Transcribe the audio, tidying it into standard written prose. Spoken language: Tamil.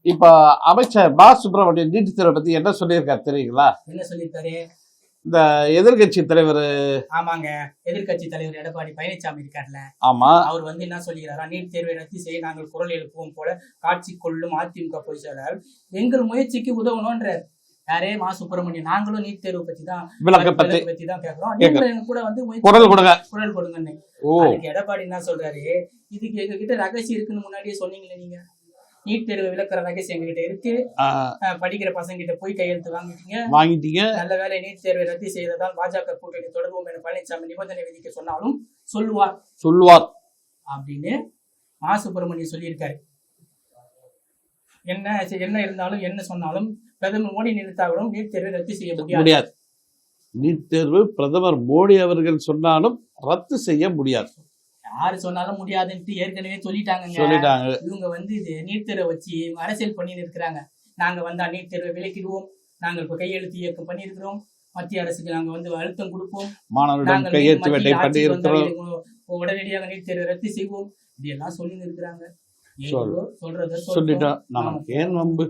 இப்ப அமைச்சர் சுப்பிரமணியன் நீட் தேர்வை பத்தி என்ன சொல்லியிருக்காரு தெரியுங்களா? என்ன சொல்லியிருக்காரு? இந்த எதிர்கட்சி தலைவர், ஆமாங்க, எதிர்கட்சி தலைவர் எடப்பாடி பழனிசாமி இருக்கார்ல, ஆமா, அவர் வந்து என்ன சொல்லிக்கிறாரா, நீட் தேர்வை ரத்து செய்ய நாங்கள் குரல் எழுப்புவோம் போல காட்சி கொள்ளும் அதிமுக பொதுச் செயலாளர் எங்கள் முயற்சிக்கு உதவணும்ன்றார். யாரே சுப்பிரமணியன். நாங்களும் நீட் தேர்வு பத்தி தான் கேட்கிறோம், நீங்க கூட வந்து குரல் கொடுங்கன்னு. அதுக்கு எடப்பாடி என்ன சொல்றாரு, இதுக்கு எங்க கிட்ட ரகசியம் இருக்குன்னு முன்னாடியே சொன்னீங்களே, நீங்க நீட் தேர்வு விளக்குற ரகசியம் எங்ககிட்ட இருக்கு, படிக்கிற பசங்க கிட்ட போய் கையெழுத்து வாங்கிட்டீங்க. நல்ல வேலை நீட் தேர்வை ரத்து செய்ததால் பாஜக கூட்டணி தொடர்போம் என பழனிசாமி நிபந்தனை விதிக்க சொன்னாலும் சொல்லுவார் அப்படின்னு சுப்பிரமணியன் சொல்லியிருக்காரு. என்ன இருந்தாலும் என்ன சொன்னாலும் பிரதமர் மோடி நிறுத்தாவிடம் நீட் தேர்வை ரத்து செய்ய முடியாது. நீட் தேர்வு பிரதமர் மோடி அவர்கள் சொன்னாலும் ரத்து செய்ய முடியாது. யாரு சொன்னாலும் முடியாதுன்ட்டு ஏற்கனவே சொல்லிட்டாங்க. இவங்க வந்து இது நீட் தேர்வை வச்சு அரசியல் பண்ணி இருக்கிறாங்க. நாங்க வந்தா நீட் தேர்வை விலக்கிடுவோம், நாங்கள் இப்ப கையெழுத்து இயக்கம் பண்ணியிருக்கிறோம், மத்திய அரசுக்கு நாங்க வந்து அழுத்தம் கொடுப்போம், உடனடியாக நீட் தேர்வை ரத்து செய்வோம், இப்படி எல்லாம் சொல்லி இருக்கிறாங்க. சொல்லிட்டோம், நமக்கு ஏன் வம்பு?